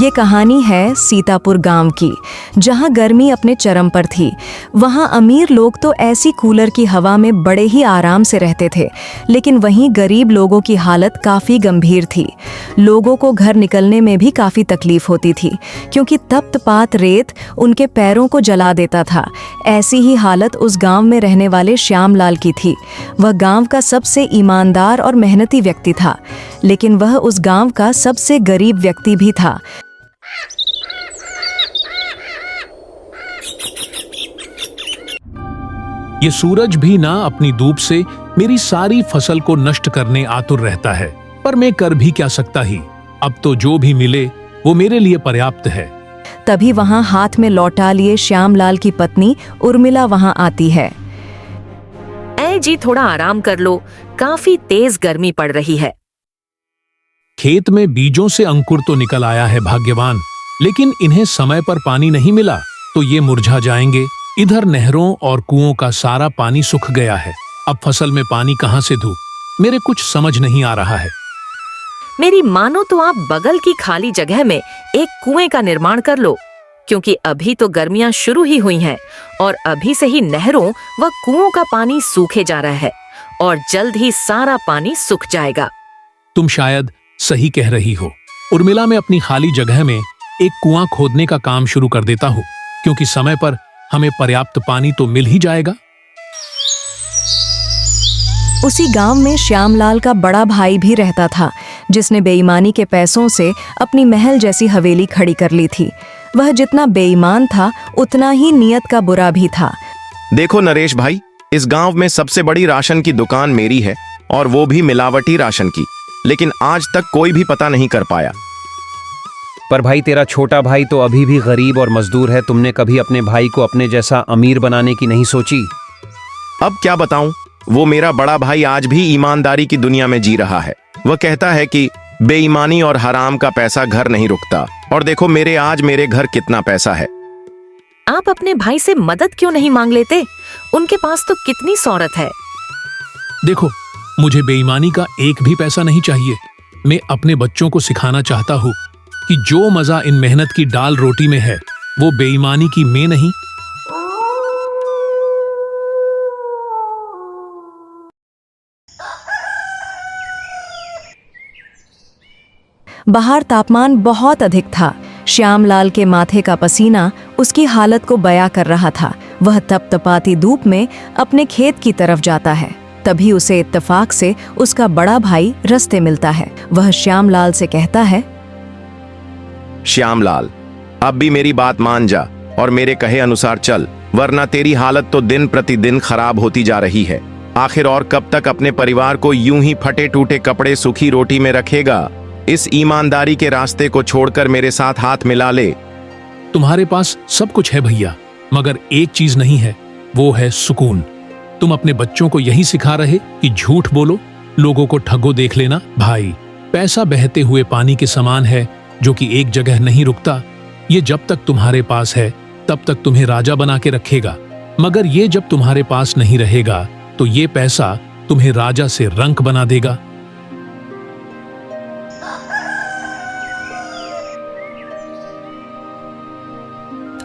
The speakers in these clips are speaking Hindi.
ये कहानी है सीतापुर गांव की, जहां गर्मी अपने चरम पर थी। वहां अमीर लोग तो ऐसी कूलर की हवा में बड़े ही आराम से रहते थे, लेकिन वहीं गरीब लोगों की हालत काफ़ी गंभीर थी। लोगों को घर निकलने में भी काफ़ी तकलीफ होती थी, क्योंकि तप्तपात रेत उनके पैरों को जला देता था। ऐसी ही हालत उस गांव में रहने वाले श्यामलाल की थी। वह गांव का सबसे ईमानदार और मेहनती व्यक्ति था, लेकिन वह उस गांव का सबसे गरीब व्यक्ति भी था। ये सूरज भी ना अपनी धूप से मेरी सारी फसल को नष्ट करने आतुर रहता है, पर मैं कर भी क्या सकता ही। अब तो जो भी मिले वो मेरे लिए पर्याप्त है। तभी वहां हाथ में लौटा लिए श्यामलाल की पत्नी उर्मिला वहां आती है। ऐ जी, थोड़ा आराम कर लो, काफी तेज गर्मी पड़ रही है। खेत में बीजों से अंकुर तो निकल आया है भाग्यवान, लेकिन इन्हें समय पर पानी नहीं मिला तो ये मुरझा जाएंगे। इधर नहरों और कुओं का सारा पानी सूख गया है। अब फसल में पानी कहां से दूं? मेरे कुछ समझ नहीं आ रहा है। मेरी मानो तो आप बगल की खाली जगह में एक कुएं का निर्माण कर लो, क्योंकि अभी तो गर्मियां शुरू ही हुई हैं और अभी से ही नहरों व कुओं का पानी सूखे जा रहा है और जल्द ही सारा पानी सूख जाएगा। तुम शायद सही कह रही हो उर्मिला। मैं अपनी खाली जगह में एक कुआं खोदने का काम शुरू कर देता हूँ, क्योंकि समय पर हमें पर्याप्त पानी तो मिल ही जाएगा। उसी गांव में श्यामलाल का बड़ा भाई भी रहता था, जिसने बेईमानी के पैसों से अपनी महल जैसी हवेली खड़ी कर ली थी। वह जितना बेईमान था उतना ही नियत का बुरा भी था। देखो नरेश भाई, इस गांव में सबसे बड़ी राशन की दुकान मेरी है, और वो भी मिलावटी राशन की, लेकिन आज तक कोई भी पता नहीं कर पाया। पर भाई, तेरा छोटा भाई तो अभी भी गरीब और मजदूर है। तुमने कभी अपने भाई को अपने जैसा अमीर बनाने की नहीं सोची? अब क्या बताऊं, वो मेरा बड़ा भाई आज भी ईमानदारी की दुनिया में जी रहा है। वह कहता है कि बेईमानी और हराम का पैसा घर नहीं रुकता, और देखो मेरे घर कितना पैसा है। आप अपने भाई से मदद क्यों नहीं मांग लेते? उनके पास तो कितनी शौहरत है। देखो, मुझे बेईमानी का एक भी पैसा नहीं चाहिए। मैं अपने बच्चों को सिखाना चाहता हूँ कि जो मजा इन मेहनत की दाल रोटी में है, वो बेईमानी की में नहीं। बाहर तापमान बहुत अधिक था। श्यामलाल के माथे का पसीना उसकी हालत को बयां कर रहा था। वह तपतपाती धूप में अपने खेत की तरफ जाता है। तभी उसे इत्तेफाक से उसका बड़ा भाई रास्ते मिलता है। वह श्यामलाल से कहता है, श्यामलाल, अब भी मेरी बात मान जा और मेरे कहे अनुसार चल, वरना तेरी हालत तो दिन प्रतिदिन खराब होती जा रही है। आखिर और कब तक अपने परिवार को यूं ही फटे टूटे कपड़े सूखी रोटी में रखेगा? इस ईमानदारी के रास्ते को छोड़कर मेरे साथ हाथ मिला ले। तुम्हारे पास सब कुछ है भैया, मगर एक चीज नहीं है, वो है सुकून। तुम अपने बच्चों को यही सिखा रहे कि झूठ बोलो, लोगों को ठगो। देख लेना भाई, पैसा बहते हुए पानी के समान है, जो कि एक जगह नहीं रुकता। ये जब तक तुम्हारे पास है तब तक तुम्हें राजा बना के रखेगा, मगर ये जब तुम्हारे पास नहीं रहेगा तो ये पैसा तुम्हें राजा से रंक बना देगा।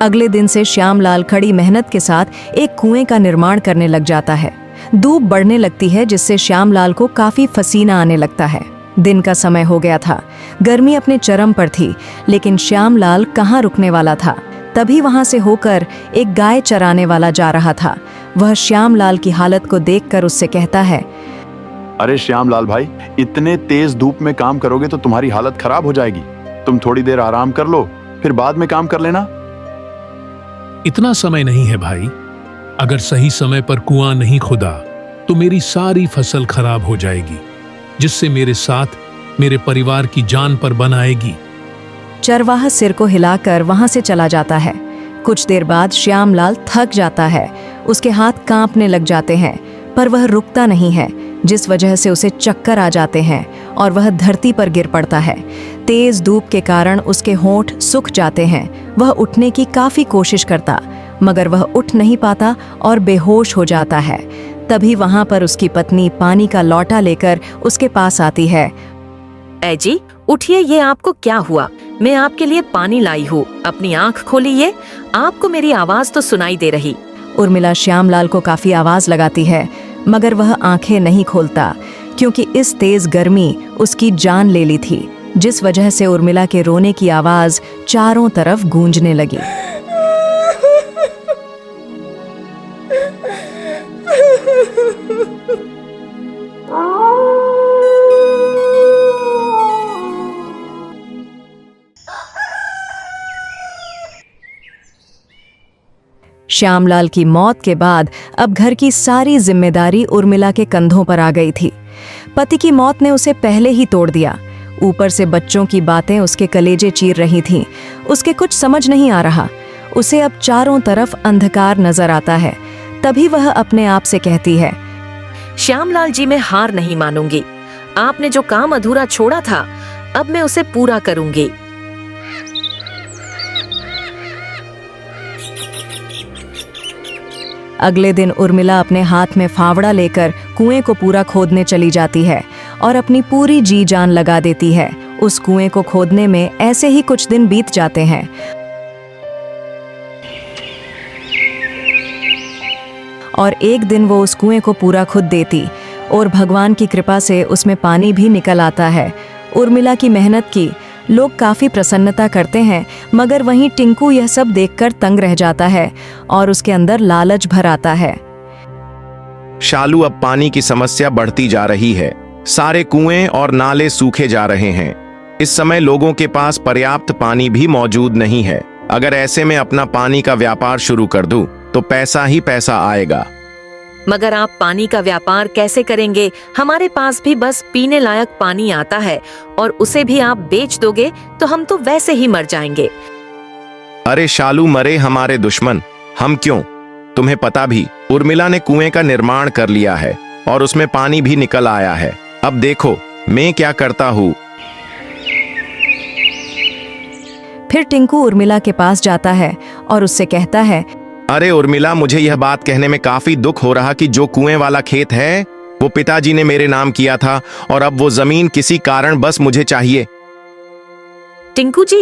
अगले दिन से श्यामलाल कड़ी मेहनत के साथ एक कुएं का निर्माण करने लग जाता है। धूप बढ़ने लगती है, जिससे श्यामलाल को काफी पसीना आने लगता है। दिन का समय हो गया था, गर्मी अपने चरम पर थी, लेकिन श्यामलाल कहाँ रुकने वाला था। तभी वहां से होकर एक गाय चराने वाला जा रहा था। वह श्यामलाल की हालत को देखकर उससे कहता है, अरे श्यामलाल भाई, इतने तेज धूप में काम करोगे तो तुम्हारी हालत खराब हो जाएगी। तुम थोड़ी देर आराम कर लो, फिर बाद में काम कर लेना। इतना समय नहीं है भाई। अगर सही समय पर कुआं नहीं खुदा तो मेरी सारी फसल खराब हो जाएगी, जिससे मेरे साथ मेरे परिवार की जान पर बन आएगी। चरवाहा सिर को हिलाकर वहां से चला जाता है। कुछ देर बाद श्यामलाल थक जाता है। उसके हाथ कांपने लग जाते हैं, पर वह रुकता नहीं है, जिस वजह से उसे चक्कर आ जाते हैं और वह धरती पर गिर पड़ता है। तेज धूप के कारण उसके होंठ सूख जाते हैं। वह उठने की काफी कोशिश करता, मगर वह उठ नहीं पाता और बेहोश हो जाता है। तभी वहां पर उसकी पत्नी पानी का लौटा लेकर उसके पास आती है। ऐ जी, उठिए, ये आपको क्या हुआ? मैं आपके लिए पानी लाई हूँ, अपनी आँख खोलिए, आपको मेरी आवाज तो सुनाई दे रही। उर्मिला श्यामलाल को काफी आवाज लगाती है, मगर वह आंखें नहीं खोलता क्योंकि इस तेज गर्मी उसकी जान ले ली थी, जिस वजह से उर्मिला के रोने की आवाज चारों तरफ गूंजने लगी। श्यामलाल की मौत के बाद अब घर की सारी जिम्मेदारी उर्मिला के कंधों पर आ गई थी। पति की मौत ने उसे पहले ही तोड़ दिया, ऊपर से बच्चों की बातें उसके कलेजे चीर रही थीं। उसके कुछ समझ नहीं आ रहा, उसे अब चारों तरफ अंधकार नजर आता है। तभी वह अपने आप से कहती है, श्यामलाल जी, मैं हार नहीं मानूंगी। आपने जो काम अधूरा छोड़ा था, अब मैं उसे पूरा करूंगी। अगले दिन उर्मिला अपने हाथ में फावड़ा लेकर कुएं को पूरा खोदने चली जाती है और अपनी पूरी जी जान लगा देती है। उस कुएं को खोदने में ऐसे ही कुछ दिन बीत जाते हैं और एक दिन वो उस कुएं को पूरा खुद देती और भगवान की कृपा से उसमें पानी भी निकल आता है। उर्मिला की मेहनत की लोग काफी प्रसन्नता करते हैं, मगर वहीं टिंकू यह सब देखकर तंग रह जाता है और उसके अंदर लालच भर आता है। शालू, अब पानी की समस्या बढ़ती जा रही है। सारे कुएं और नाले सूखे जा रहे हैं। इस समय लोगों के पास पर्याप्त पानी भी मौजूद नहीं है। अगर ऐसे में अपना पानी का व्यापार शुरू कर दूं, तो पैसा ही पैसा आएगा। मगर आप पानी का व्यापार कैसे करेंगे? हमारे पास भी बस पीने लायक पानी आता है और उसे भी आप बेच दोगे तो हम तो वैसे ही मर जाएंगे। अरे शालू, मरे हमारे दुश्मन, हम क्यों? तुम्हें पता भी, उर्मिला ने कुएं का निर्माण कर लिया है और उसमें पानी भी निकल आया है। अब देखो मैं क्या करता हूँ। फिर टिंकू उर्मिला के पास जाता है और उससे कहता है, अरे उर्मिला, मुझे यह बात कहने में काफी दुख हो रहा कि जो कुएं वाला खेत है वो पिताजी ने मेरे नाम किया था और अब वो जमीन किसी कारण बस मुझे चाहिए। टिंकू जी,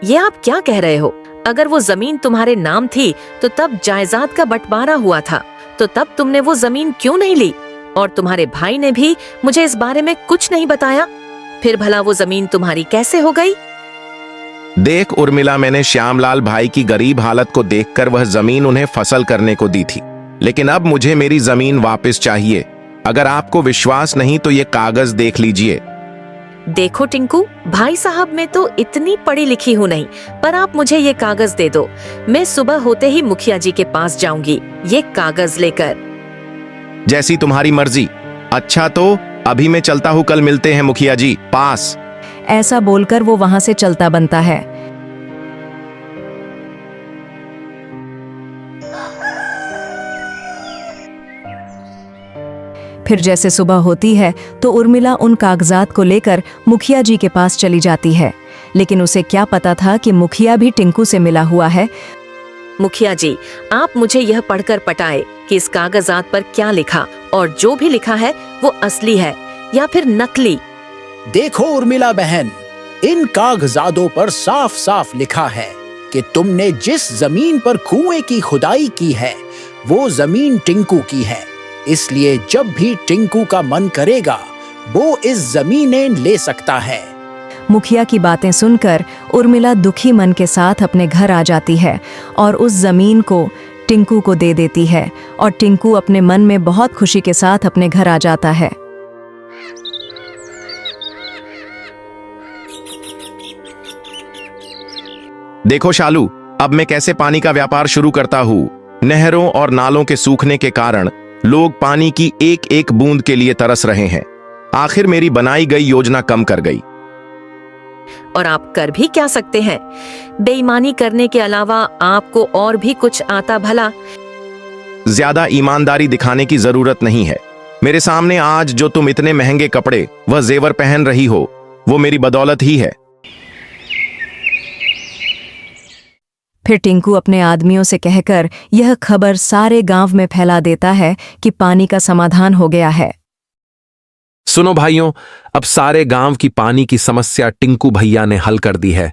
ये आप क्या कह रहे हो? अगर वो जमीन तुम्हारे नाम थी तो तब जायदाद का बंटवारा हुआ था, तो तब तुमने वो जमीन क्यों नहीं ली? और तुम्हारे भाई ने भी मुझे इस बारे में कुछ नहीं बताया। फिर भला वो जमीन तुम्हारी कैसे हो गई? देख उर्मिला, मैंने श्यामलाल भाई की गरीब हालत को देखकर वह जमीन उन्हें फसल करने को दी थी, लेकिन अब मुझे मेरी जमीन वापस चाहिए। अगर आपको विश्वास नहीं तो ये कागज देख लीजिए। देखो टिंकू, भाई साहब, मैं तो इतनी पढ़ी लिखी हूँ नहीं, पर आप मुझे ये कागज दे दो। मैं सुबह होते ही मुखिया जी के पास जाऊंगी ये कागज लेकर। जैसी तुम्हारी मर्जी। अच्छा तो अभी मैं चलता हूँ, कल मिलते हैं मुखिया जी पास। ऐसा बोलकर वो वहां से चलता बनता है। फिर जैसे सुबह होती है तो उर्मिला उन कागजात को लेकर मुखिया जी के पास चली जाती है, लेकिन उसे क्या पता था कि मुखिया भी टिंकू से मिला हुआ है। मुखिया जी, आप मुझे यह पढ़कर पटाए कि इस कागजात पर क्या लिखा, और जो भी लिखा है वो असली है या फिर नकली। देखो उर्मिला बहन, इन कागजातों पर साफ साफ लिखा है कि तुमने जिस जमीन पर कुएं की खुदाई की है वो जमीन टिंकू की है, इसलिए जब भी टिंकू का मन करेगा वो इस जमीनें ले सकता है। मुखिया की बातें सुनकर उर्मिला दुखी मन के साथ अपने घर आ जाती है और उस जमीन को टिंकू को दे देती है, और टिंकू अपने मन में बहुत खुशी के साथ अपने घर आ जाता है। देखो शालू, अब मैं कैसे पानी का व्यापार शुरू करता हूँ। नहरों और नालों के सूखने के कारण लोग पानी की एक एक बूंद के लिए तरस रहे हैं। आखिर मेरी बनाई गई योजना कम कर गई। और आप कर भी क्या सकते हैं? बेईमानी करने के अलावा आपको और भी कुछ आता भला? ज्यादा ईमानदारी दिखाने की जरूरत नहीं है। मेरे सामने आज जो तुम इतने महंगे कपड़े व जेवर पहन रही हो वो मेरी बदौलत ही है। फिर टिंकू अपने आदमियों से कहकर यह खबर सारे गांव में फैला देता है कि पानी का समाधान हो गया है। सुनो भाइयों, अब सारे गांव की पानी की समस्या टिंकू भैया ने हल कर दी है।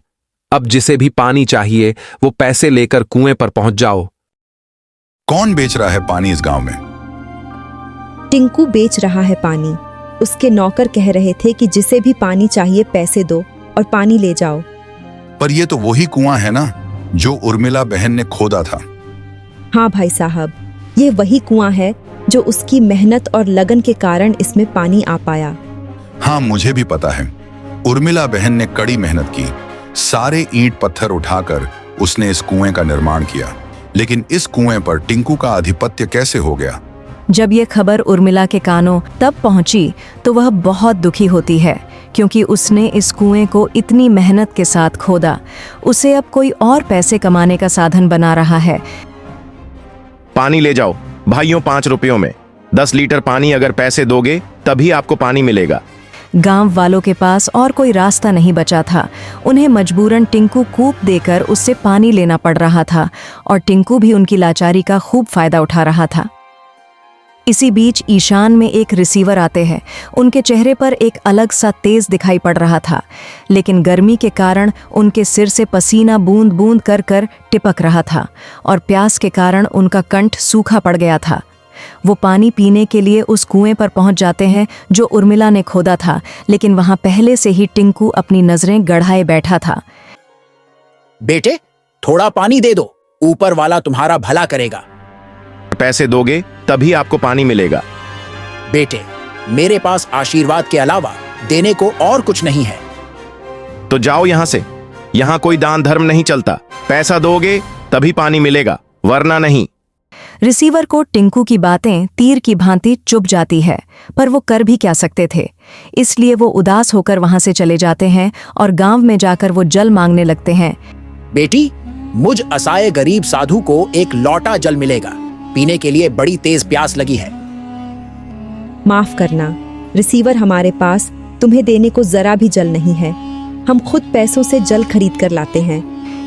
अब जिसे भी पानी चाहिए वो पैसे लेकर कुएं पर पहुंच जाओ। कौन बेच रहा है पानी इस गांव में? टिंकू बेच रहा है पानी। उसके नौकर कह रहे थे कि जिसे भी पानी चाहिए पैसे दो और पानी ले जाओ। पर ये तो वही कुआं है ना जो उर्मिला बहन ने खोदा था। हाँ भाई साहब, ये वही कुआं है जो उसकी मेहनत और लगन के कारण इसमें पानी आ पाया। हाँ, मुझे भी पता है। उर्मिला बहन ने कड़ी मेहनत की। सारे ईंट पत्थर उठाकर उसने इस कुएं का निर्माण किया। लेकिन इस कुएं पर टिंकू का आधिपत्य कैसे हो गया? जब ये खबर उर्मिला के कानों तब पहुंची तो वह बहुत दुखी होती है, क्योंकि उसने इस कुएं को इतनी मेहनत के साथ खोदा। उसे अब कोई और पैसे कमाने का साधन बना रहा है। पानी ले जाओ भाइयों, 5 रुपयों में 10 लीटर पानी अगर पैसे दोगे तभी आपको पानी मिलेगा। गांव वालों के पास और कोई रास्ता नहीं बचा था। उन्हें मजबूरन टिंकू कूप देकर उससे पानी लेना पड़ रहा था और टिंकू भी उनकी लाचारी का खूब फायदा उठा रहा था। इसी बीच ईशान में एक रिसीवर आते हैं। उनके चेहरे पर एक अलग सा तेज दिखाई पड़ रहा था, लेकिन गर्मी के कारण उनके सिर से पसीना बूंद बूंद कर कर टिपक रहा था और प्यास के कारण उनका कंठ सूखा पड़ गया था। वो पानी पीने के लिए उस कुएं पर पहुंच जाते हैं जो उर्मिला ने खोदा था, लेकिन वहां पहले से ही टिंकू अपनी नजरें गड़ाए बैठा था। बेटे, थोड़ा पानी दे दो, ऊपर वाला तुम्हारा भला करेगा। पैसे दोगे तभी आपको पानी मिलेगा। बेटे, मेरे पास आशीर्वाद के अलावा देने को और कुछ नहीं है। तो जाओ यहां से, यहां कोई दान धर्म नहीं चलता। पैसा दोगे तभी पानी मिलेगा, वरना नहीं। रिसीवर को टिंकू की बातें तीर की भांति चुभ जाती है, पर वो कर भी क्या सकते थे। इसलिए वो उदास होकर वहां से चले जाते हैं और गांव में जाकर वो जल मांगने लगते हैं। बेटी, मुझ असहाय गरीब साधु को एक लौटा जल मिलेगा। पीने के लिए बड़ी तेज प्यास लगी है। माफ करना रिसीवर, हमारे पास तुम्हें देने को जरा भी जल नहीं है। हम खुद पैसों से जल खरीद कर लाते हैं।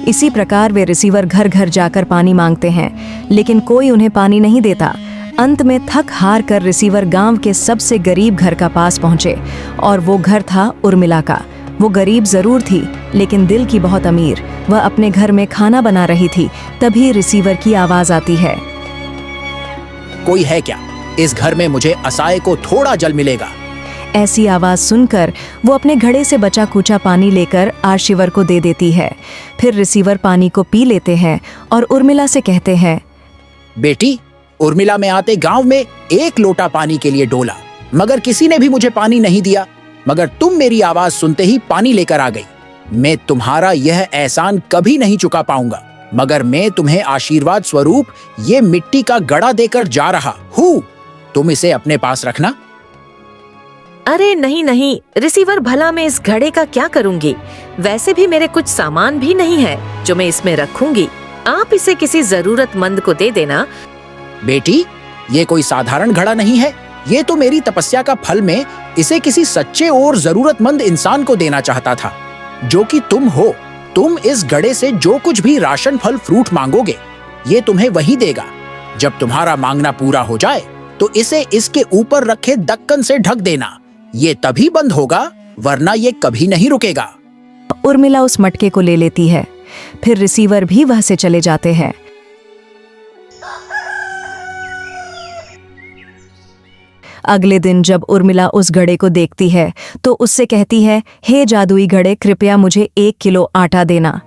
इसी प्रकार वे रिसीवर घर घर जाकर पानी मांगते हैं, लेकिन कोई उन्हें पानी नहीं देता। अंत में थक हार कर रिसीवर गांव के सबसे गरीब घर का पास पहुंचे और वो घर था उर्मिला का। वो गरीब जरूर थी, लेकिन दिल की बहुत अमीर। वह अपने घर में खाना बना रही थी, तभी रिसीवर की आवाज आती है। कोई है क्या? इस घर में मुझे असहाय को थोड़ा जल मिलेगा। ऐसी आवाज सुनकर वो अपने घड़े से बचा कुचा पानी लेकर आर्शिवर को दे देती है। फिर रिसीवर पानी को पी लेते हैं और उर्मिला से कहते हैं, बेटी, उर्मिला में आते गांव में 1 लोटा पानी के लिए डोला, मगर किसी ने भी मुझे पानी नहीं दिया। मगर तुम मेरी आवाज सुनते ही पानी लेकर आ गई। मैं तुम्हारा यह एहसान कभी नहीं चुका पाऊंगा, मगर मैं तुम्हें आशीर्वाद स्वरूप ये मिट्टी का गड़ा देकर जा रहा हूँ। तुम इसे अपने पास रखना। अरे नहीं नहीं रिसीवर, भला मैं इस घड़े का क्या करूंगी? वैसे भी मेरे कुछ सामान भी नहीं है जो मैं इसमें रखूंगी। आप इसे किसी जरूरतमंद को दे देना। बेटी, ये कोई साधारण घड़ा नहीं है। ये तो मेरी तपस्या का फल। में इसे किसी सच्चे और जरूरतमंद इंसान को देना चाहता था, जो कि तुम हो। तुम इस घड़े से जो कुछ भी राशन, फल, फ्रूट मांगोगे, ये तुम्हें वही देगा। जब तुम्हारा मांगना पूरा हो जाए तो इसे इसके ऊपर रखे ढक्कन से ढक देना। ये तभी बंद होगा, वरना ये कभी नहीं रुकेगा। उर्मिला उस मटके को ले लेती है। फिर रिसीवर भी वह से चले जाते हैं। अगले दिन जब उर्मिला उस घड़े को देखती है तो उससे कहती है, हे जादुई घड़े, कृपया मुझे 1 किलो आटा देना।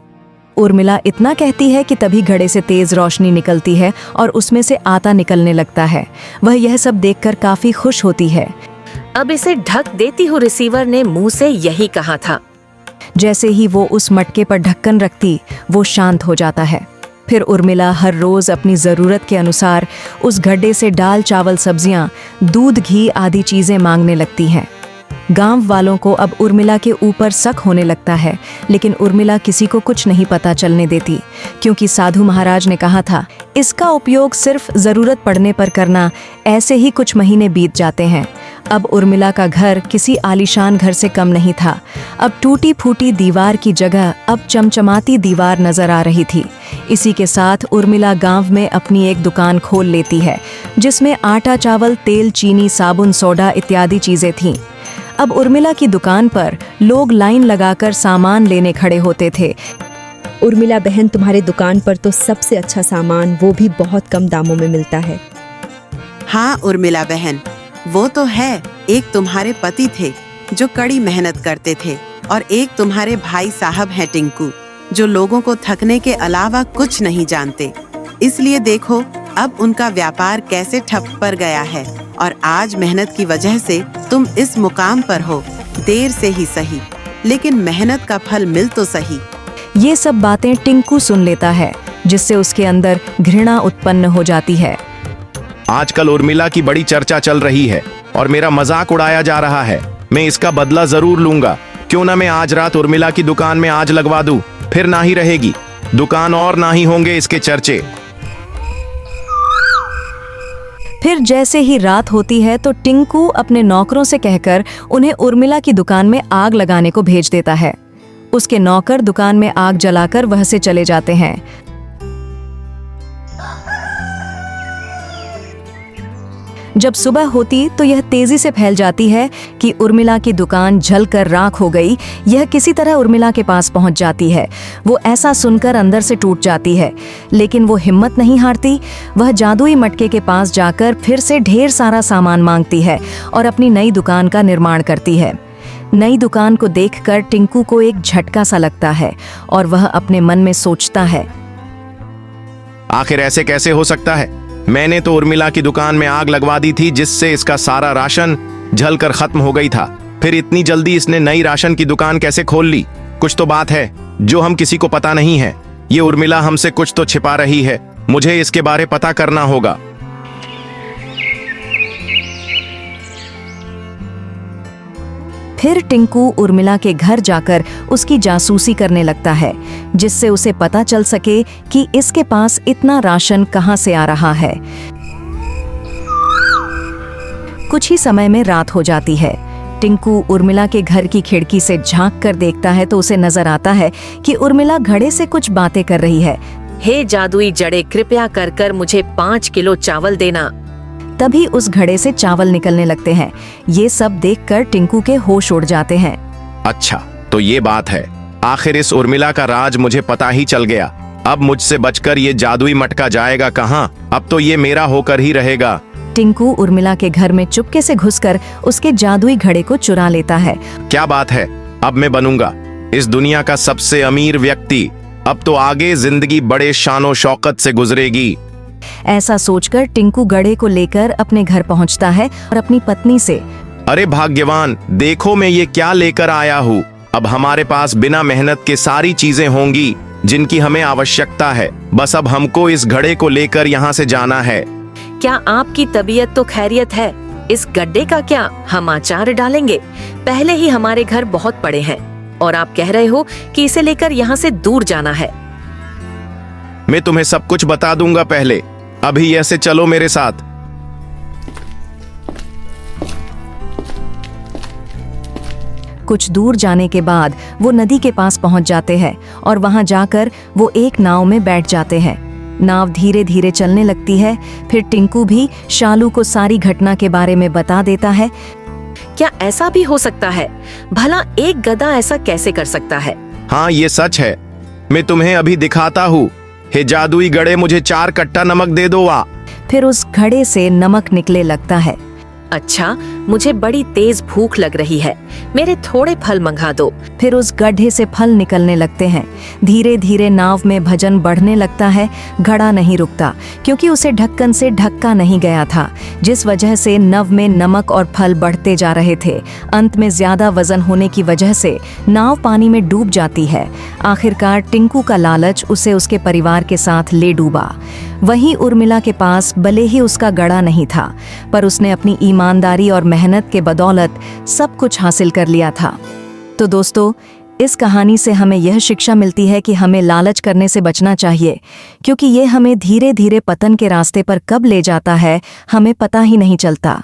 उर्मिला इतना कहती है कि तभी घड़े से तेज रोशनी निकलती है और उसमें से आटा निकलने लगता है। वह यह सब देखकर काफी खुश होती है। अब इसे ढक देती हूँ, रिसीवर ने मुंह से यही कहा था। जैसे ही वो उस मटके पर ढक्कन रखती, वो शांत हो जाता है। फिर उर्मिला हर रोज अपनी जरूरत के अनुसार उस गड्ढे से दाल, चावल, सब्जियां, दूध, घी आदि चीजें मांगने लगती हैं। गांव वालों को अब उर्मिला के ऊपर शक होने लगता है, लेकिन उर्मिला किसी को कुछ नहीं पता चलने देती, क्योंकि साधु महाराज ने कहा था, इसका उपयोग सिर्फ जरूरत पड़ने पर करना। ऐसे ही कुछ महीने बीत जाते हैं। अब उर्मिला का घर किसी आलीशान घर से कम नहीं था। अब टूटी फूटी दीवार की जगह अब चमचमाती दीवार नजर आ रही थी। इसी के साथ उर्मिला गांव में अपनी एक दुकान खोल लेती है, जिसमें आटा, चावल, तेल, चीनी, साबुन, सोडा इत्यादि चीजें थीं। अब उर्मिला की दुकान पर लोग लाइन लगाकर सामान लेने खड़े होते थे। उर्मिला बहन, तुम्हारे दुकान पर तो सबसे अच्छा सामान, वो भी बहुत कम दामों में मिलता है। हाँ उर्मिला बहन, वो तो है। एक तुम्हारे पति थे जो कड़ी मेहनत करते थे, और एक तुम्हारे भाई साहब हैं टिंकू, जो लोगों को थकने के अलावा कुछ नहीं जानते। इसलिए देखो अब उनका व्यापार कैसे ठप पर गया है, और आज मेहनत की वजह से तुम इस मुकाम पर हो। देर से ही सही, लेकिन मेहनत का फल मिल तो सही। ये सब बातें टिंकू सुन लेता है, जिससे उसके अंदर घृणा उत्पन्न हो जाती है। आजकल उर्मिला की बड़ी चर्चा चल रही है और मेरा मजाक उड़ाया जा रहा है। मैं इसका बदला जरूर लूंगा। क्यों ना मैं आज रात उर्मिला की दुकान में आग लगवा दूं, फिर ना ही रहेगी दुकान और ना ही होंगे इसके चर्चे। फिर जैसे ही रात होती है तो टिंकू अपने नौकरों से कहकर उन्हें उर्मिला की दुकान में आग लगाने को भेज देता है। उसके नौकर दुकान में आग जलाकर वह से चले जाते हैं। जब सुबह होती तो यह तेजी से फैल जाती है कि उर्मिला की दुकान जलकर राख हो गई। यह किसी तरह उर्मिला के पास पहुंच जाती है। वो ऐसा सुनकर अंदर से टूट जाती है, लेकिन वो हिम्मत नहीं हारती। वह जादुई मटके के पास जाकर फिर से ढेर सारा सामान मांगती है और अपनी नई दुकान का निर्माण करती है। नई दुकान को देखकर टिंकू को एक झटका सा लगता है और वह अपने मन में सोचता है, आखिर ऐसे कैसे हो सकता है? मैंने तो उर्मिला की दुकान में आग लगवा दी थी, जिससे इसका सारा राशन जलकर खत्म हो गई था। फिर इतनी जल्दी इसने नई राशन की दुकान कैसे खोल ली? कुछ तो बात है जो हम किसी को पता नहीं है। ये उर्मिला हमसे कुछ तो छिपा रही है। मुझे इसके बारे पता करना होगा। फिर टिंकू उर्मिला के घर जाकर उसकी जासूसी करने लगता है, जिससे उसे पता चल सके कि इसके पास इतना राशन कहां से आ रहा है। कुछ ही समय में रात हो जाती है। टिंकू उर्मिला के घर की खिड़की से झांक कर देखता है तो उसे नजर आता है कि उर्मिला घड़े से कुछ बातें कर रही है। हे जादुई जड़े, कृपया कर कर मुझे 5 किलो चावल देना। तभी उस घड़े से चावल निकलने लगते हैं। ये सब देखकर टिंकू के होश उड़ जाते हैं। अच्छा, तो ये बात है। आखिर इस उर्मिला का राज मुझे पता ही चल गया। अब मुझसे बचकर ये जादुई मटका जाएगा कहाँ? अब तो ये मेरा होकर ही रहेगा। टिंकू उर्मिला के घर में चुपके से घुसकर उसके जादुई घड़े को चुरा लेता है। क्या बात है, अब मैं बनूंगा इस दुनिया का सबसे अमीर व्यक्ति। अब तो आगे जिंदगी बड़े शानो शौकत से गुजरेगी। ऐसा सोचकर टिंकू घड़े को लेकर अपने घर पहुंचता है और अपनी पत्नी से, अरे भाग्यवान, देखो मैं ये क्या लेकर आया हूँ। अब हमारे पास बिना मेहनत के सारी चीजें होंगी जिनकी हमें आवश्यकता है। बस अब हमको इस घड़े को लेकर यहाँ से जाना है। क्या आपकी तबीयत तो खैरियत है? इस गड्ढे का क्या हम आचार डालेंगे? पहले ही हमारे घर बहुत बड़े हैं और आप कह रहे हो कि इसे लेकर यहाँ से दूर जाना है। मैं तुम्हें सब कुछ बता दूंगा। पहले अभी ऐसे चलो मेरे साथ। कुछ दूर जाने के बाद वो नदी के पास पहुंच जाते हैं और वहां जाकर वो एक नाव में बैठ जाते हैं। नाव धीरे धीरे चलने लगती है। फिर टिंकू भी शालू को सारी घटना के बारे में बता देता है। क्या ऐसा भी हो सकता है? भला एक गधा ऐसा कैसे कर सकता है? हाँ, ये सच है। मैं तुम्हें अभी दिखाता हूँ। हे जादुई घड़े, मुझे 4 कट्टा नमक दे दो। फिर उस घड़े से नमक निकले लगता है। अच्छा, मुझे बड़ी तेज भूख लग रही है, मेरे थोड़े फल मंगा दो। फिर उस गड्ढे से फल निकलने लगते हैं। धीरे धीरे नाव में भजन बढ़ने लगता है। घड़ा नहीं रुकता क्योंकि उसे ढक्कन से ढका नहीं गया था, जिस वजह से नव में नमक और फल बढ़ते जा रहे थे। अंत में ज्यादा वजन होने की वजह से नाव पानी में डूब जाती है। आखिरकार टिंकू का लालच उसे उसके परिवार के साथ ले डूबा। वहीं उर्मिला के पास भले ही उसका गड़ा नहीं था, पर उसने अपनी ईमानदारी और मेहनत के बदौलत सब कुछ हासिल कर लिया था। तो दोस्तों, इस कहानी से हमें यह शिक्षा मिलती है कि हमें लालच करने से बचना चाहिए, क्योंकि ये हमें धीरे धीरे पतन के रास्ते पर कब ले जाता है हमें पता ही नहीं चलता।